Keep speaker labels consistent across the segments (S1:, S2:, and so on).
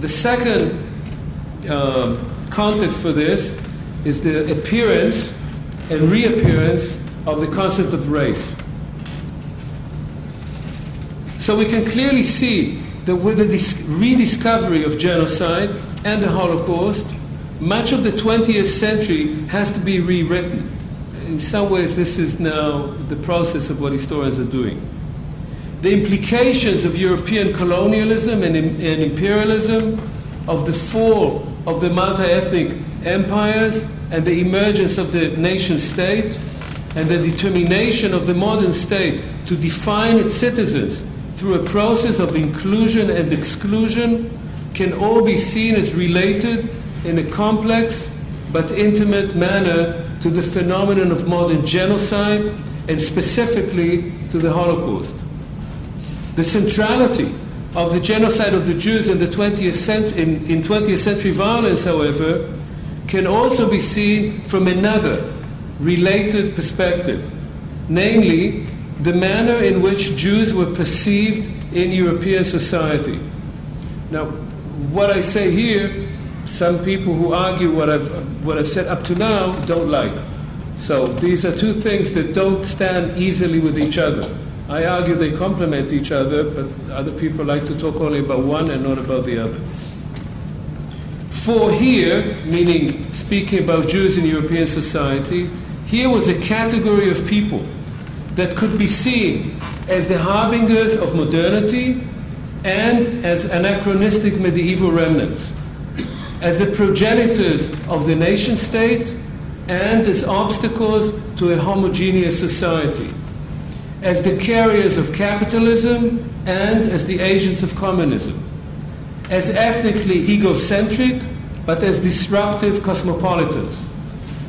S1: The second context for this is the appearance and reappearance of the concept of race. So we can clearly see that with the rediscovery of genocide and the Holocaust, much of the 20th century has to be rewritten. In some ways, this is now the process of what historians are doing. The implications of European colonialism and imperialism, of the fall of the multi-ethnic empires and the emergence of the nation-state, and the determination of the modern state to define its citizens through a process of inclusion and exclusion can all be seen as related in a complex but intimate manner to the phenomenon of modern genocide and specifically to the Holocaust. The centrality of the genocide of the Jews in the 20th century violence, however, can also be seen from another related perspective, namely the manner in which Jews were perceived in European society. Now, what I say here, some people who argue what I've said up to now don't like. So these are two things that don't stand easily with each other. I argue they complement each other, but other people like to talk only about one and not about the other. For here, meaning speaking about Jews in European society, here was a category of people that could be seen as the harbingers of modernity and as anachronistic medieval remnants, as the progenitors of the nation-state and as obstacles to a homogeneous society, as the carriers of capitalism and as the agents of communism, as ethnically egocentric but as disruptive cosmopolitans,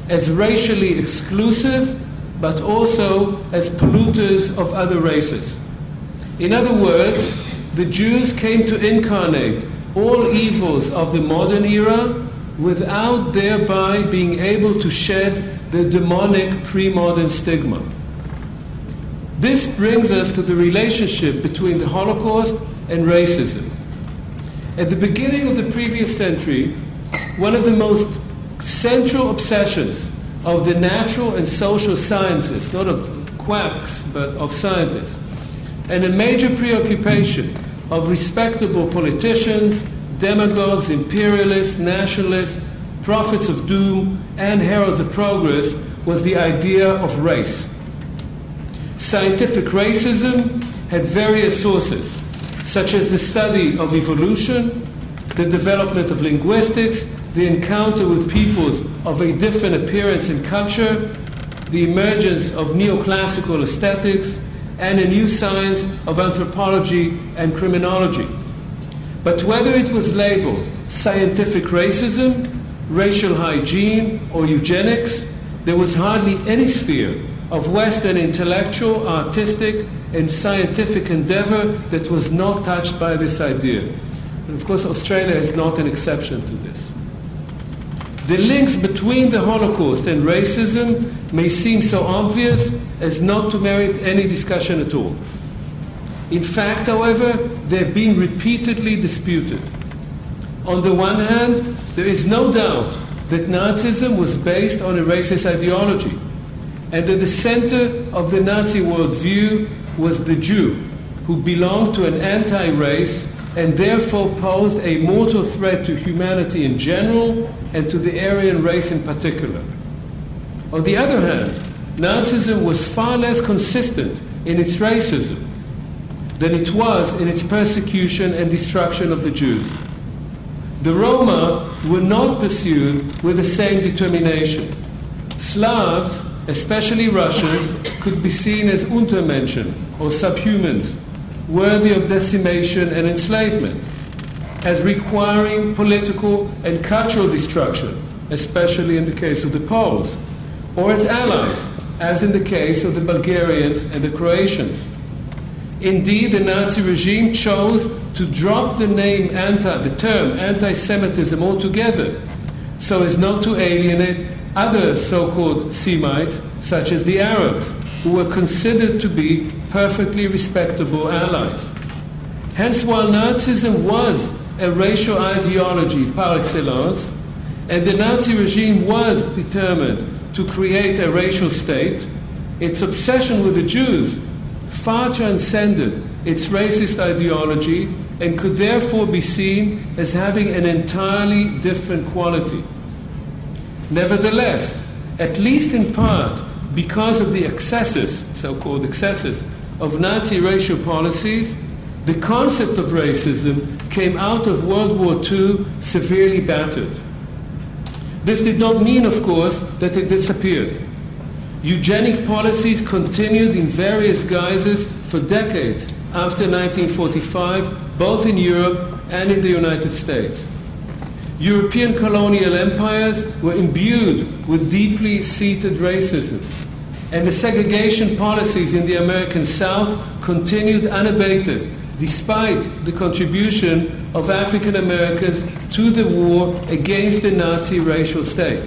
S1: as racially exclusive but also as polluters of other races. In other words, the Jews came to incarnate all evils of the modern era without thereby being able to shed the demonic pre-modern stigma. This brings us to the relationship between the Holocaust and racism. At the beginning of the previous century, one of the most central obsessions of the natural and social sciences, not of quacks, but of scientists, and a major preoccupation of respectable politicians, demagogues, imperialists, nationalists, prophets of doom, and heralds of progress was the idea of race. Scientific racism had various sources, such as the study of evolution, the development of linguistics, the encounter with peoples of a different appearance and culture, the emergence of neoclassical aesthetics, and a new science of anthropology and criminology. But whether it was labeled scientific racism, racial hygiene, or eugenics, there was hardly any sphere of Western intellectual, artistic, and scientific endeavor that was not touched by this idea. And of course, Australia is not an exception to this. The links between the Holocaust and racism may seem so obvious as not to merit any discussion at all. In fact, however, they have been repeatedly disputed. On the one hand, there is no doubt that Nazism was based on a racist ideology, and at the center of the Nazi worldview was the Jew, who belonged to an anti-race and therefore posed a mortal threat to humanity in general and to the Aryan race in particular. On the other hand, Nazism was far less consistent in its racism than it was in its persecution and destruction of the Jews. The Roma were not pursued with the same determination. Slavs, especially Russians, could be seen as Untermenschen, or subhumans, worthy of decimation and enslavement, as requiring political and cultural destruction, especially in the case of the Poles, or as allies, as in the case of the Bulgarians and the Croatians. Indeed, the Nazi regime chose to drop the term anti-Semitism altogether, so as not to alienate other so-called Semites, such as the Arabs, who were considered to be perfectly respectable allies. Hence, while Nazism was a racial ideology par excellence, and the Nazi regime was determined to create a racial state, its obsession with the Jews far transcended its racist ideology and could therefore be seen as having an entirely different quality. Nevertheless, at least in part because of the excesses, so-called excesses, of Nazi racial policies, the concept of racism came out of World War II severely battered. This did not mean, of course, that it disappeared. Eugenic policies continued in various guises for decades after 1945, both in Europe and in the United States. European colonial empires were imbued with deeply seated racism, and the segregation policies in the American South continued unabated despite the contribution of African Americans to the war against the Nazi racial state.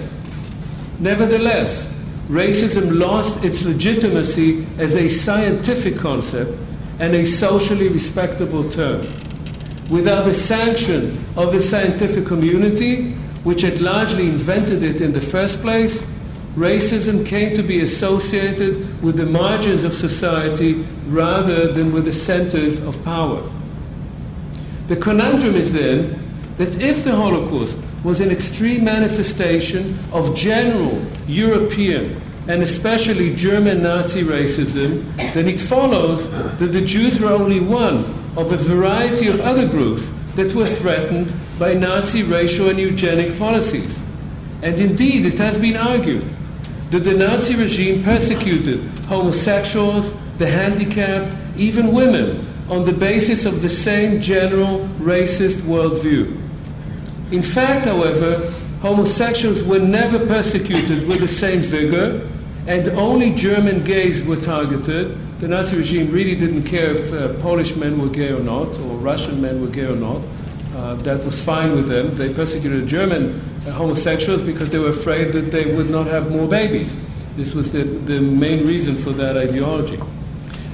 S1: Nevertheless, racism lost its legitimacy as a scientific concept and a socially respectable term. Without the sanction of the scientific community, which had largely invented it in the first place, racism came to be associated with the margins of society rather than with the centers of power. The conundrum is then that if the Holocaust was an extreme manifestation of general European and especially German Nazi racism, then it follows that the Jews were only one of a variety of other groups that were threatened by Nazi racial and eugenic policies. And indeed, it has been argued that the Nazi regime persecuted homosexuals, the handicapped, even women, on the basis of the same general racist worldview. In fact, however, homosexuals were never persecuted with the same vigor, and only German gays were targeted. The Nazi regime really didn't care if Polish men were gay or not, or Russian men were gay or not. That was fine with them. They persecuted German homosexuals because they were afraid that they would not have more babies. This was the main reason for that ideology.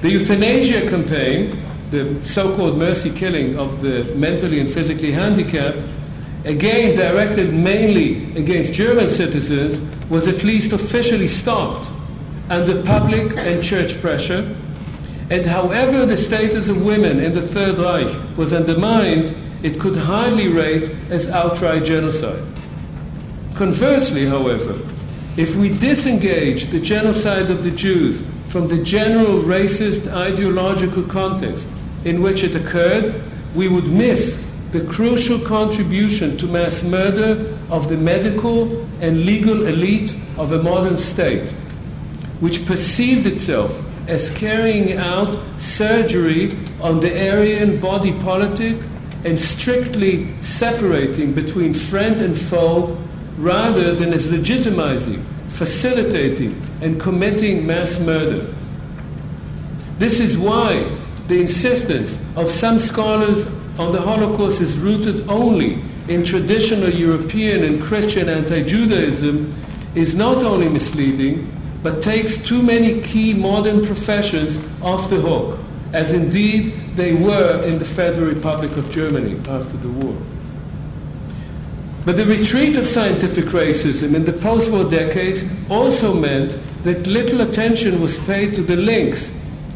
S1: The Euthanasia Campaign, the so-called mercy killing of the mentally and physically handicapped, again directed mainly against German citizens, was at least officially stopped under public and church pressure. And however the status of women in the Third Reich was undermined, it could hardly rate as outright genocide. Conversely, however, if we disengage the genocide of the Jews from the general racist ideological context in which it occurred, we would miss the crucial contribution to mass murder of the medical and legal elite of a modern state, which perceived itself as carrying out surgery on the Aryan body politic and strictly separating between friend and foe rather than as legitimizing, facilitating, and committing mass murder. This is why the insistence of some scholars on the Holocaust is rooted only in traditional European and Christian anti-Judaism is not only misleading, but takes too many key modern professions off the hook, as indeed they were in the Federal Republic of Germany after the war. But the retreat of scientific racism in the post-war decades also meant that little attention was paid to the links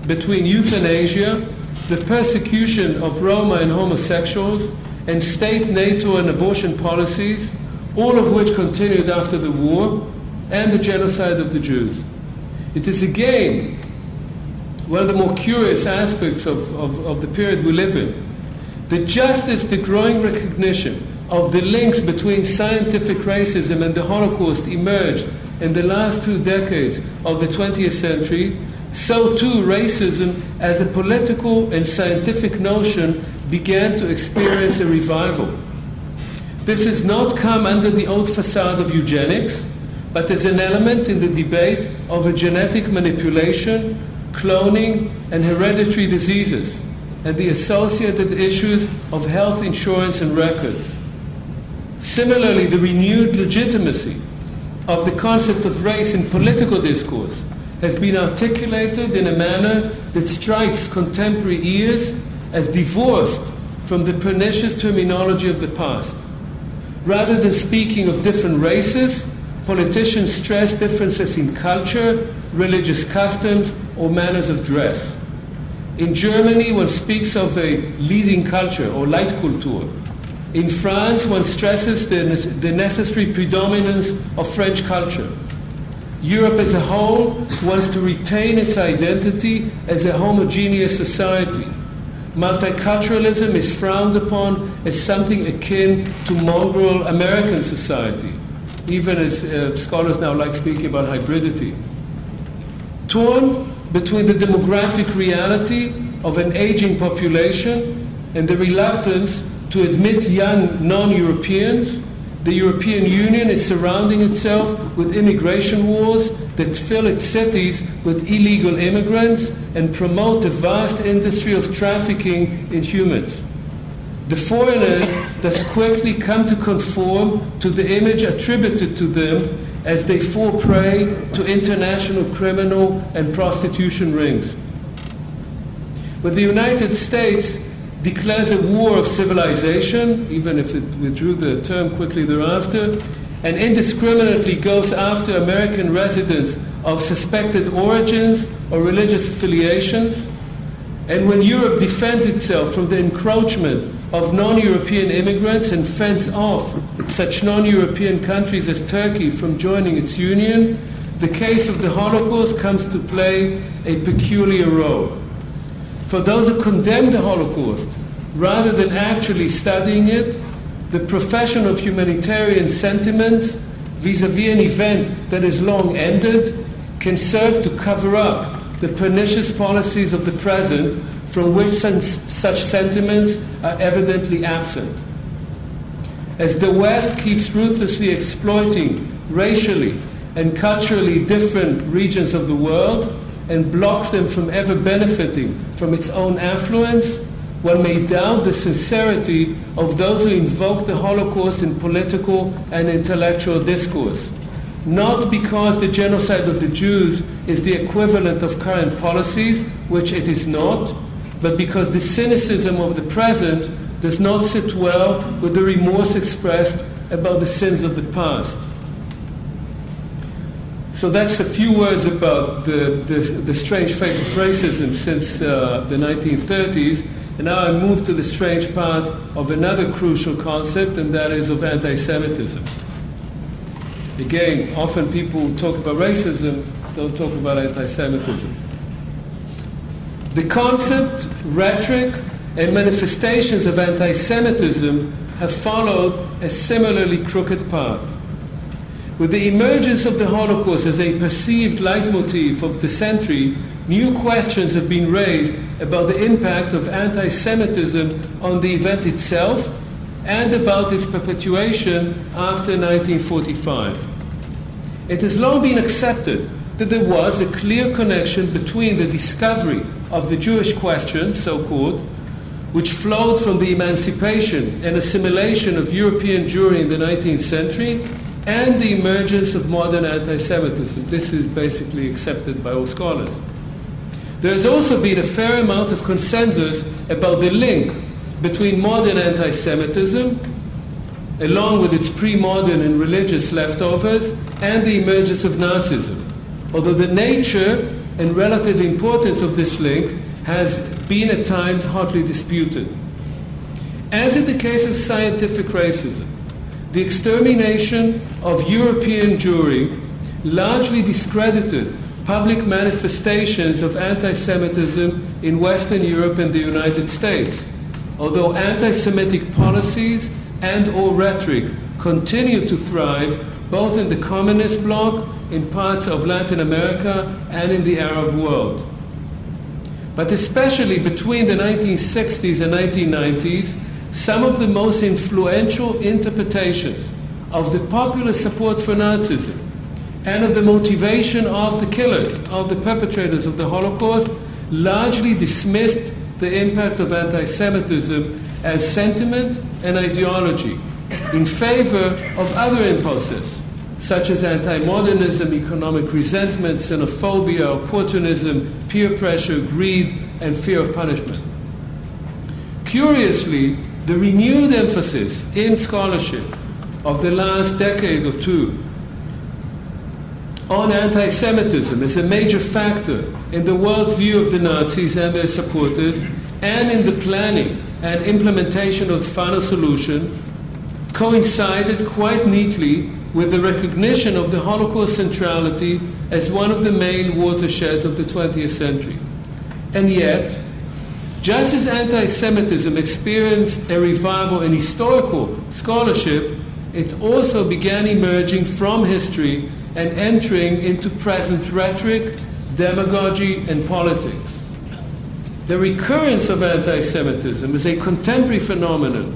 S1: between euthanasia, the persecution of Roma and homosexuals, and state, NATO, and abortion policies, all of which continued after the war, and the genocide of the Jews. It is again one of the more curious aspects of the period we live in, that just as the growing recognition of the links between scientific racism and the Holocaust emerged in the last 2 decades of the 20th century, so too racism as a political and scientific notion began to experience a revival. This has not come under the old facade of eugenics, but as an element in the debate over genetic manipulation, cloning, and hereditary diseases, and the associated issues of health insurance and records. Similarly, the renewed legitimacy of the concept of race in political discourse has been articulated in a manner that strikes contemporary ears as divorced from the pernicious terminology of the past. Rather than speaking of different races, politicians stress differences in culture, religious customs, or manners of dress. In Germany, one speaks of a leading culture or Leitkultur. In France, one stresses the necessary predominance of French culture. Europe as a whole wants to retain its identity as a homogeneous society. Multiculturalism is frowned upon as something akin to mongrel American society, even as scholars now like speaking about hybridity. Torn between the demographic reality of an aging population and the reluctance to admit young non-Europeans, the European Union is surrounding itself with immigration wars that fill its cities with illegal immigrants and promote a vast industry of trafficking in humans. The foreigners thus quickly come to conform to the image attributed to them as they fall prey to international criminal and prostitution rings. When the United States declares a war of civilization, even if it withdrew the term quickly thereafter, and indiscriminately goes after American residents of suspected origins or religious affiliations, and when Europe defends itself from the encroachment of non-European immigrants and fends off such non-European countries as Turkey from joining its union, the case of the Holocaust comes to play a peculiar role. For those who condemn the Holocaust, rather than actually studying it, the profession of humanitarian sentiments vis-à-vis an event that is long ended can serve to cover up the pernicious policies of the present from which such sentiments are evidently absent. As the West keeps ruthlessly exploiting racially and culturally different regions of the world and blocks them from ever benefiting from its own affluence, one may doubt the sincerity of those who invoke the Holocaust in political and intellectual discourse, not because the genocide of the Jews is the equivalent of current policies, which it is not, but because the cynicism of the present does not sit well with the remorse expressed about the sins of the past. So that's a few words about the strange fate of racism since the 1930s. And now I move to the strange path of another crucial concept, and that is of anti-Semitism. Again, often people who talk about racism don't talk about anti-Semitism. The concept, rhetoric, and manifestations of anti-Semitism have followed a similarly crooked path. With the emergence of the Holocaust as a perceived leitmotif of the century, new questions have been raised about the impact of anti-Semitism on the event itself and about its perpetuation after 1945. It has long been accepted that there was a clear connection between the discovery of the Jewish question, so-called, which flowed from the emancipation and assimilation of European Jewry in the 19th century, and the emergence of modern anti-Semitism. This is basically accepted by all scholars. There has also been a fair amount of consensus about the link between modern anti-Semitism, along with its pre-modern and religious leftovers, and the emergence of Nazism, although the nature and relative importance of this link has been at times hotly disputed. As in the case of scientific racism, the extermination of European Jewry largely discredited public manifestations of anti-Semitism in Western Europe and the United States, although anti-Semitic policies and or rhetoric continue to thrive both in the communist bloc, in parts of Latin America, and in the Arab world. But especially between the 1960s and 1990s, some of the most influential interpretations of the popular support for Nazism and of the motivation of the killers, of the perpetrators of the Holocaust, largely dismissed the impact of anti-Semitism as sentiment and ideology in favor of other impulses, such as anti-modernism, economic resentment, xenophobia, opportunism, peer pressure, greed, and fear of punishment. Curiously, the renewed emphasis in scholarship of the last decade or two on anti-Semitism as a major factor in the worldview of the Nazis and their supporters, and in the planning and implementation of the final solution, coincided quite neatly with the recognition of the Holocaust centrality as one of the main watersheds of the 20th century. And yet, just as anti-Semitism experienced a revival in historical scholarship, it also began emerging from history and entering into present rhetoric, demagogy, and politics. The recurrence of anti-Semitism as a contemporary phenomenon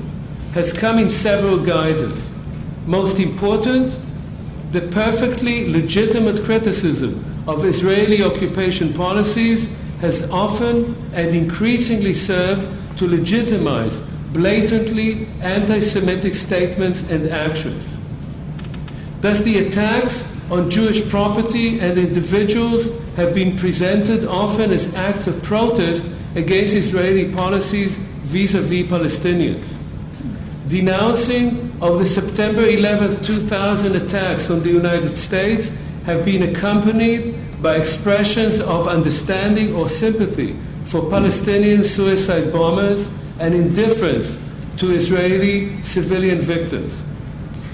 S1: has come in several guises. Most important, the perfectly legitimate criticism of Israeli occupation policies has often and increasingly served to legitimize blatantly anti-Semitic statements and actions. Thus, the attacks on Jewish property and individuals have been presented often as acts of protest against Israeli policies vis-à-vis Palestinians. Denouncing of the September 11, 2000 attacks on the United States have been accompanied by expressions of understanding or sympathy for Palestinian suicide bombers and indifference to Israeli civilian victims.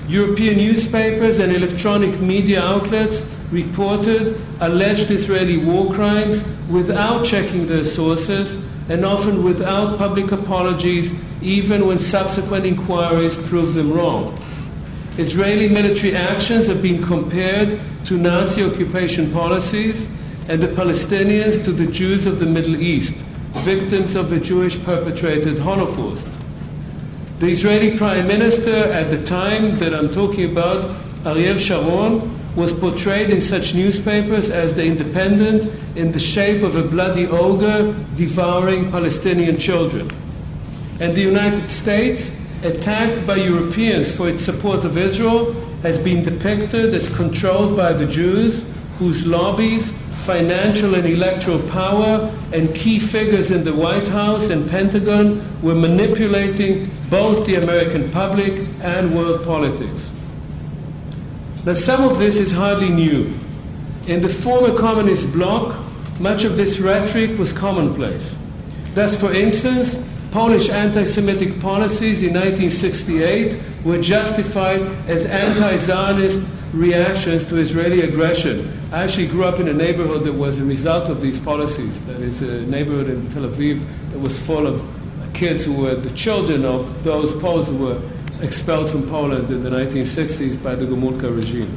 S1: European newspapers and electronic media outlets reported alleged Israeli war crimes without checking their sources and often without public apologies, even when subsequent inquiries proved them wrong. Israeli military actions have been compared to Nazi occupation policies, and the Palestinians to the Jews of the Middle East, victims of the Jewish-perpetrated Holocaust. The Israeli Prime Minister at the time that I'm talking about, Ariel Sharon, was portrayed in such newspapers as the Independent in the shape of a bloody ogre devouring Palestinian children. And the United States, attacked by Europeans for its support of Israel, has been depicted as controlled by the Jews, whose lobbies, financial and electoral power, and key figures in the White House and Pentagon were manipulating both the American public and world politics. Now, some of this is hardly new. In the former communist bloc, much of this rhetoric was commonplace. Thus, for instance, Polish anti-Semitic policies in 1968 were justified as anti-Zionist reactions to Israeli aggression. I actually grew up in a neighborhood that was a result of these policies. That is a neighborhood in Tel Aviv that was full of kids who were the children of those Poles who were expelled from Poland in the 1960s by the Gomulka regime.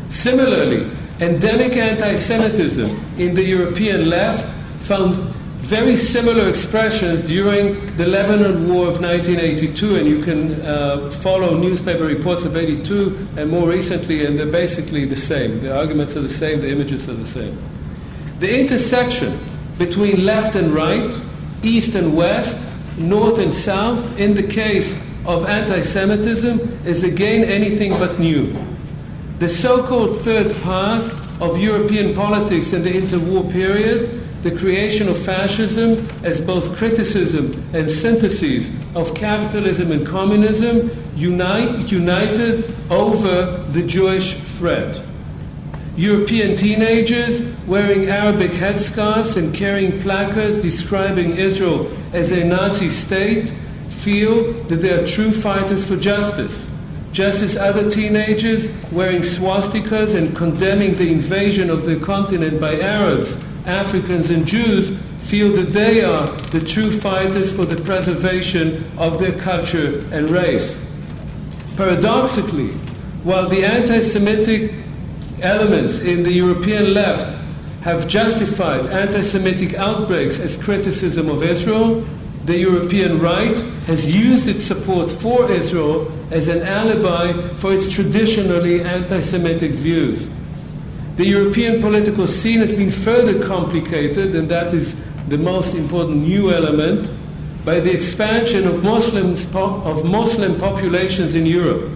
S1: Similarly, endemic anti-Semitism in the European left found very similar expressions during the Lebanon War of 1982, and you can follow newspaper reports of 82 and more recently, and they're basically the same. The arguments are the same, the images are the same. The intersection between left and right, east and west, north and south, in the case of anti-Semitism, is again anything but new. The so-called third path of European politics in the interwar period, the creation of fascism as both criticism and synthesis of capitalism and communism, united over the Jewish threat. European teenagers wearing Arabic headscarves and carrying placards describing Israel as a Nazi state feel that they are true fighters for justice, just as other teenagers wearing swastikas and condemning the invasion of the continent by Arabs, Africans, and Jews feel that they are the true fighters for the preservation of their culture and race. Paradoxically, while the anti-Semitic elements in the European left have justified anti-Semitic outbreaks as criticism of Israel, the European right has used its support for Israel as an alibi for its traditionally anti-Semitic views. The European political scene has been further complicated, and that is the most important new element, by the expansion of Muslim populations in Europe.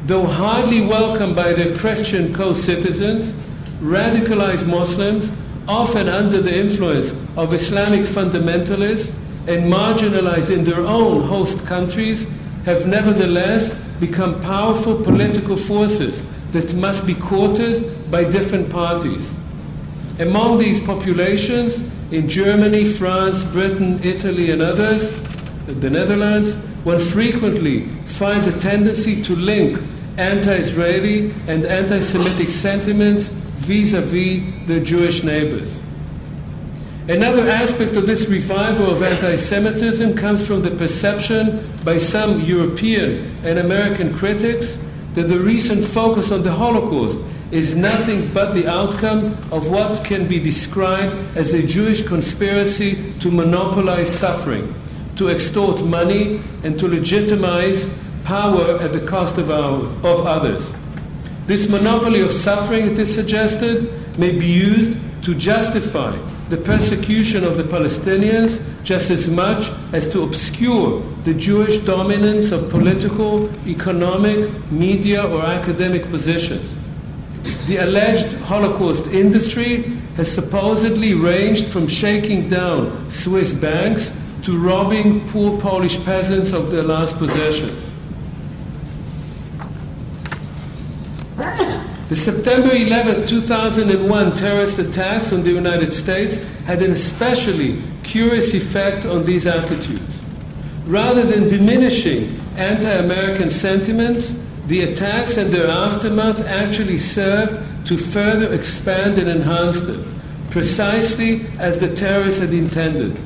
S1: Though hardly welcomed by their Christian co-citizens, radicalized Muslims, often under the influence of Islamic fundamentalists, and marginalized in their own host countries have nevertheless become powerful political forces that must be courted by different parties. Among these populations, in Germany, France, Britain, Italy, and others, the Netherlands, one frequently finds a tendency to link anti-Israeli and anti-Semitic sentiments vis-à-vis their Jewish neighbors. Another aspect of this revival of anti-Semitism comes from the perception by some European and American critics that the recent focus on the Holocaust is nothing but the outcome of what can be described as a Jewish conspiracy to monopolize suffering, to extort money, and to legitimize power at the cost of others. This monopoly of suffering, it is suggested, may be used to justify the persecution of the Palestinians just as much as to obscure the Jewish dominance of political, economic, media, or academic positions. The alleged Holocaust industry has supposedly ranged from shaking down Swiss banks to robbing poor Polish peasants of their last possessions. The September 11, 2001 terrorist attacks on the United States had an especially curious effect on these attitudes. Rather than diminishing anti-American sentiments, the attacks and their aftermath actually served to further expand and enhance them, precisely as the terrorists had intended.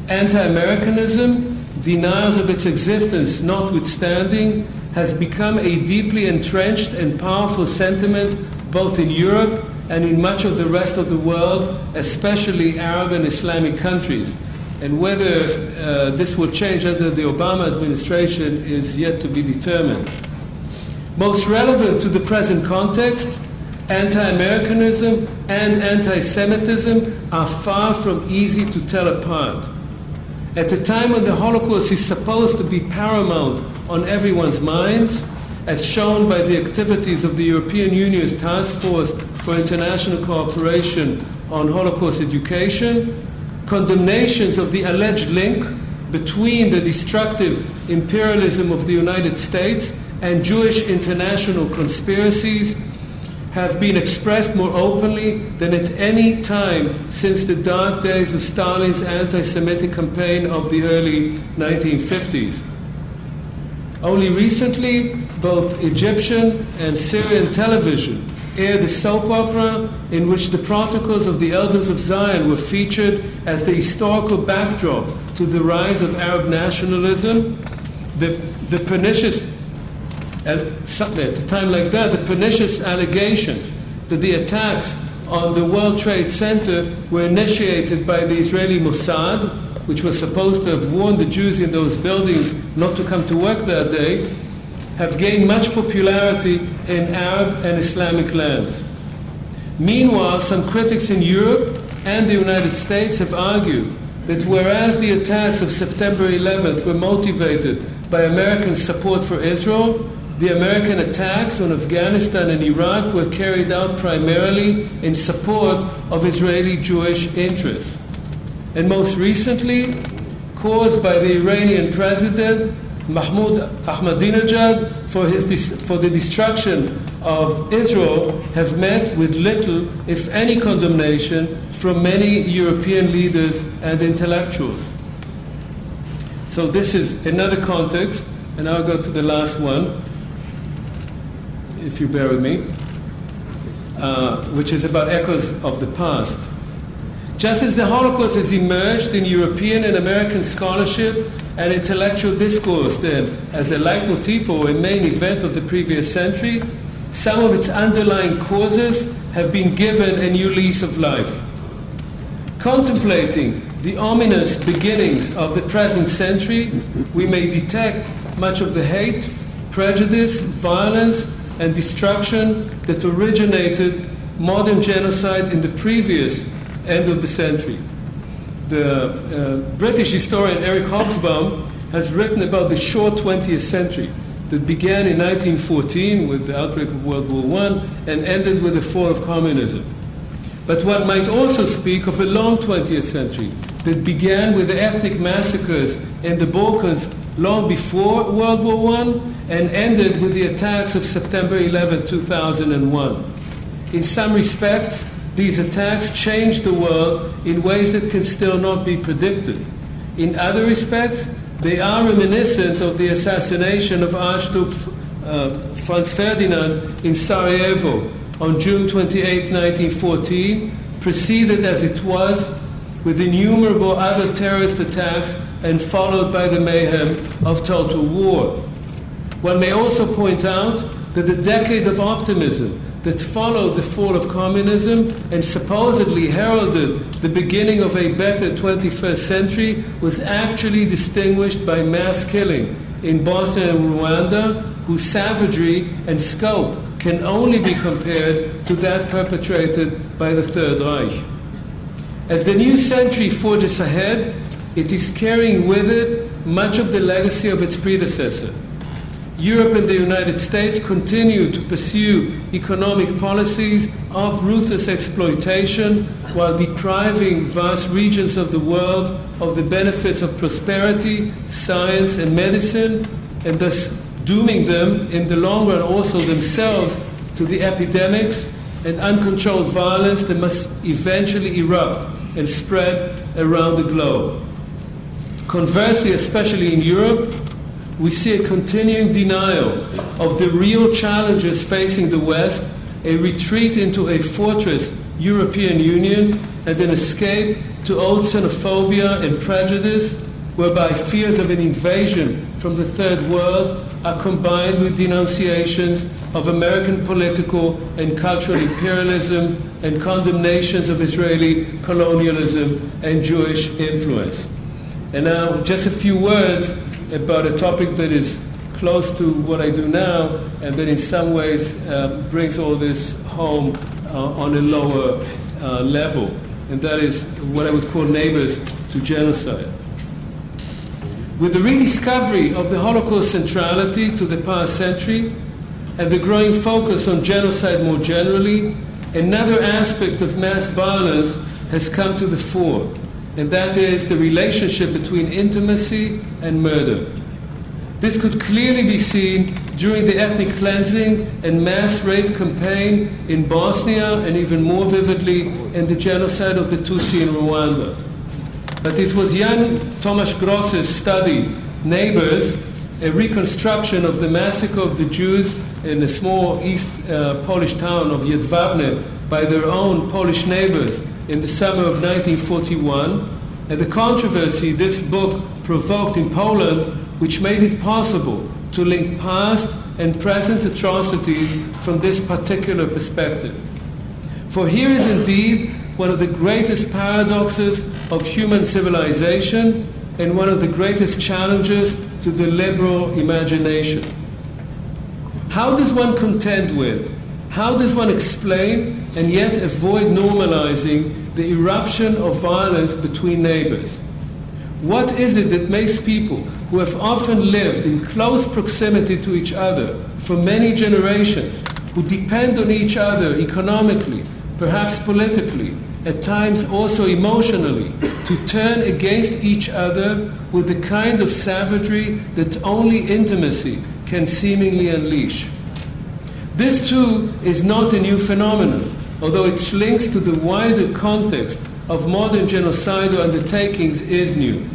S1: Anti-Americanism, denials of its existence notwithstanding, has become a deeply entrenched and powerful sentiment both in Europe and in much of the rest of the world, especially Arab and Islamic countries. And whether this will change under the Obama administration is yet to be determined. Most relevant to the present context, anti-Americanism and anti-Semitism are far from easy to tell apart. At a time when the Holocaust is supposed to be paramount on everyone's minds, as shown by the activities of the European Union's Task Force for International Cooperation on Holocaust Education, condemnations of the alleged link between the destructive imperialism of the United States and Jewish international conspiracies have been expressed more openly than at any time since the dark days of Stalin's anti-Semitic campaign of the early 1950s. Only recently, both Egyptian and Syrian television aired a soap opera in which the protocols of the Elders of Zion were featured as the historical backdrop to the rise of Arab nationalism, the pernicious at a time like that, the pernicious allegations that the attacks on the World Trade Center were initiated by the Israeli Mossad, which was supposed to have warned the Jews in those buildings not to come to work that day, have gained much popularity in Arab and Islamic lands. Meanwhile, some critics in Europe and the United States have argued that whereas the attacks of September 11th were motivated by American support for Israel, the American attacks on Afghanistan and Iraq were carried out primarily in support of Israeli Jewish interests. And most recently, caused by the Iranian president, Mahmoud Ahmadinejad, for the destruction of Israel, have met with little, if any, condemnation from many European leaders and intellectuals. So this is another context, and I'll go to the last one, if you bear with me, which is about echoes of the past. Just as the Holocaust has emerged in European and American scholarship and intellectual discourse then as a leitmotif or a main event of the previous century, some of its underlying causes have been given a new lease of life. Contemplating the ominous beginnings of the present century, we may detect much of the hate, prejudice, violence, and destruction that originated modern genocide in the previous end of the century. The British historian Eric Hobsbawm has written about the short 20th century that began in 1914 with the outbreak of World War I and ended with the fall of communism. But one might also speak of a long 20th century that began with the ethnic massacres in the Balkans long before World War I and ended with the attacks of September 11, 2001. In some respects, these attacks changed the world in ways that can still not be predicted. In other respects, they are reminiscent of the assassination of Archduke Franz Ferdinand in Sarajevo on June 28, 1914, preceded as it was with innumerable other terrorist attacks and followed by the mayhem of total war. One may also point out that the decade of optimism that followed the fall of communism and supposedly heralded the beginning of a better 21st century was actually distinguished by mass killing in Bosnia and Rwanda, whose savagery and scope can only be compared to that perpetrated by the Third Reich. As the new century forges ahead, it is carrying with it much of the legacy of its predecessor. Europe and the United States continue to pursue economic policies of ruthless exploitation while depriving vast regions of the world of the benefits of prosperity, science, and medicine, and thus dooming them in the long run also themselves to the epidemics and uncontrolled violence that must eventually erupt and spread around the globe. Conversely, especially in Europe, we see a continuing denial of the real challenges facing the West, a retreat into a fortress European Union, and an escape to old xenophobia and prejudice, whereby fears of an invasion from the Third World are combined with denunciations of American political and cultural imperialism and condemnations of Israeli colonialism and Jewish influence. And now, just a few words about a topic that is close to what I do now and that in some ways brings all this home on a lower level, and that is what I would call neighbors to genocide. With the rediscovery of the Holocaust centrality to the past century and the growing focus on genocide more generally, another aspect of mass violence has come to the fore, and that is the relationship between intimacy and murder. This could clearly be seen during the ethnic cleansing and mass rape campaign in Bosnia, and even more vividly in the genocide of the Tutsi in Rwanda. But it was Jan Tomasz Gross's study, Neighbors, a reconstruction of the massacre of the Jews in a small East Polish town of Jedwabne by their own Polish neighbors in the summer of 1941, and the controversy this book provoked in Poland, which made it possible to link past and present atrocities from this particular perspective. For here is indeed one of the greatest paradoxes of human civilization and one of the greatest challenges to the liberal imagination. How does one contend with, how does one explain and yet avoid normalizing the eruption of violence between neighbors? What is it that makes people who have often lived in close proximity to each other for many generations, who depend on each other economically, perhaps politically, at times also emotionally, to turn against each other with the kind of savagery that only intimacy can seemingly unleash? This, too, is not a new phenomenon, although its links to the wider context of modern genocidal undertakings is new.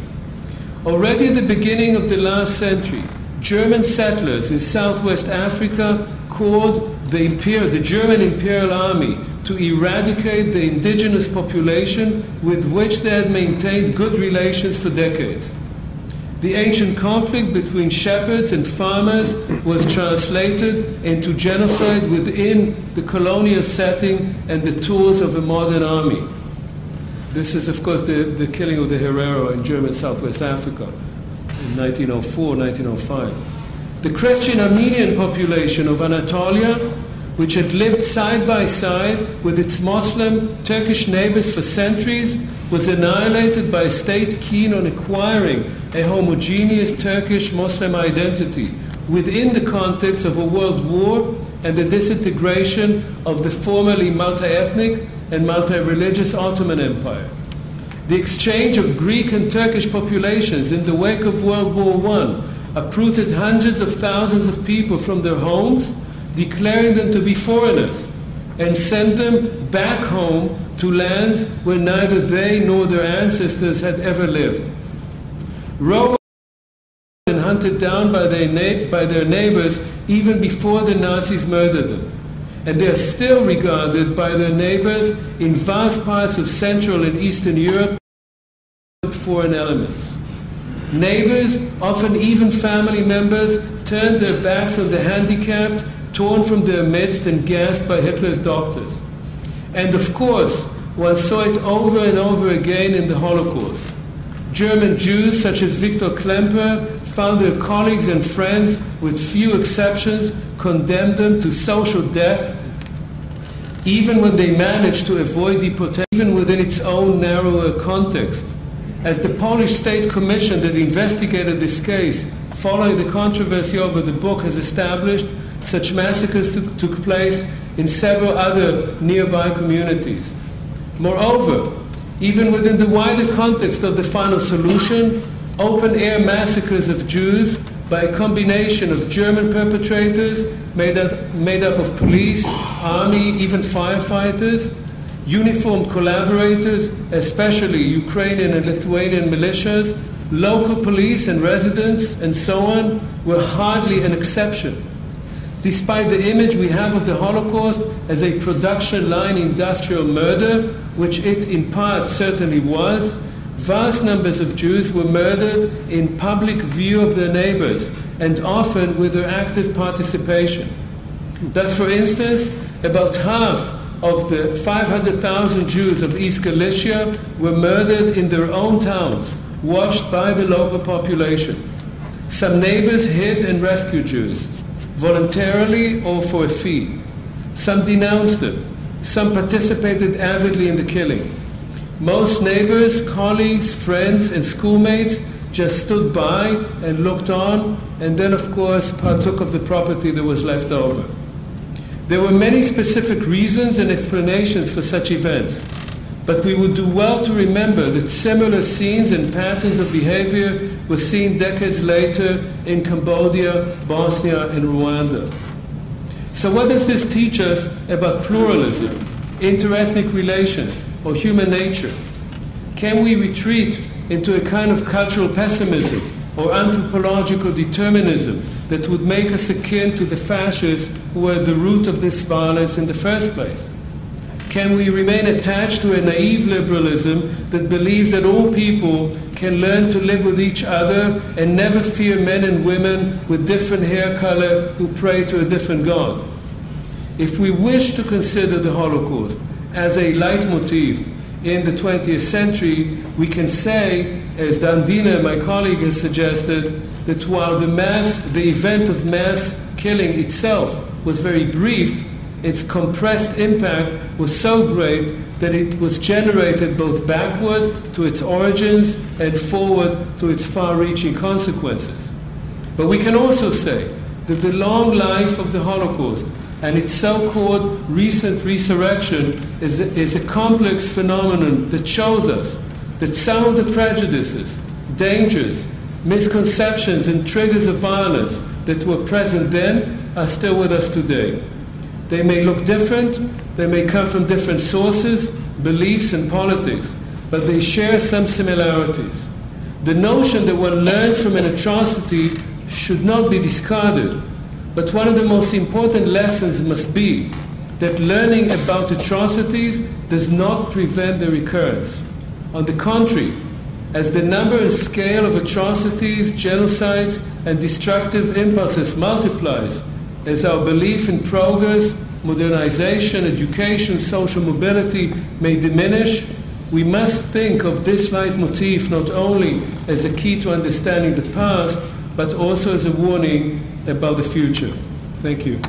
S1: Already at the beginning of the last century, German settlers in Southwest Africa called the German Imperial Army to eradicate the indigenous population with which they had maintained good relations for decades. The ancient conflict between shepherds and farmers was translated into genocide within the colonial setting and the tools of a modern army. This is, of course, the killing of the Herero in German Southwest Africa in 1904, 1905. The Christian Armenian population of Anatolia, which had lived side by side with its Muslim Turkish neighbors for centuries, was annihilated by a state keen on acquiring a homogeneous Turkish Muslim identity within the context of a world war and the disintegration of the formerly multi-ethnic and multi-religious Ottoman Empire. The exchange of Greek and Turkish populations in the wake of World War I uprooted hundreds of thousands of people from their homes, declaring them to be foreigners, and sent them back home to lands where neither they nor their ancestors had ever lived. Roma were hunted down by their neighbors even before the Nazis murdered them, and they are still regarded by their neighbors in vast parts of Central and Eastern Europe as foreign elements. Neighbors, often even family members, turned their backs on the handicapped, torn from their midst and gassed by Hitler's doctors. And of course, one saw it over and over again in the Holocaust. German Jews such as Viktor Klemperer found their colleagues and friends, with few exceptions, condemned them to social death, even when they managed to avoid deportation, even within its own narrower context. As the Polish State Commission that investigated this case following the controversy over the book has established, such massacres took place in several other nearby communities. Moreover, even within the wider context of the final solution, open-air massacres of Jews by a combination of German perpetrators made up of police, army, even firefighters, uniformed collaborators, especially Ukrainian and Lithuanian militias, local police and residents, and so on, were hardly an exception. Despite the image we have of the Holocaust as a production line industrial murder, which it in part certainly was, vast numbers of Jews were murdered in public view of their neighbors, and often with their active participation. Thus, for instance, about half of the 500,000 Jews of East Galicia were murdered in their own towns, watched by the local population. Some neighbors hid and rescued Jews, voluntarily or for a fee. Some denounced them. Some participated avidly in the killing. Most neighbors, colleagues, friends, and schoolmates just stood by and looked on, and then, of course, partook of the property that was left over. There were many specific reasons and explanations for such events, but we would do well to remember that similar scenes and patterns of behavior were seen decades later in Cambodia, Bosnia, and Rwanda. So what does this teach us about pluralism, interethnic relations, or human nature? Can we retreat into a kind of cultural pessimism or anthropological determinism that would make us akin to the fascists who were at the root of this violence in the first place? Can we remain attached to a naive liberalism that believes that all people can learn to live with each other and never fear men and women with different hair color who pray to a different God? If we wish to consider the Holocaust as a leitmotif in the 20th century, we can say, as Dandina, my colleague, has suggested, that while the event of mass killing itself was very brief, its compressed impact was so great that it was generated both backward to its origins and forward to its far-reaching consequences. But we can also say that the long life of the Holocaust and its so-called recent resurrection is a complex phenomenon that shows us that some of the prejudices, dangers, misconceptions, and triggers of violence that were present then are still with us today. They may look different, they may come from different sources, beliefs, and politics, but they share some similarities. The notion that one learns from an atrocity should not be discarded, but one of the most important lessons must be that learning about atrocities does not prevent their recurrence. On the contrary, as the number and scale of atrocities, genocides, and destructive impulses multiplies, as our belief in progress, modernization, education, social mobility may diminish, we must think of this leitmotif not only as a key to understanding the past, but also as a warning about the future. Thank you.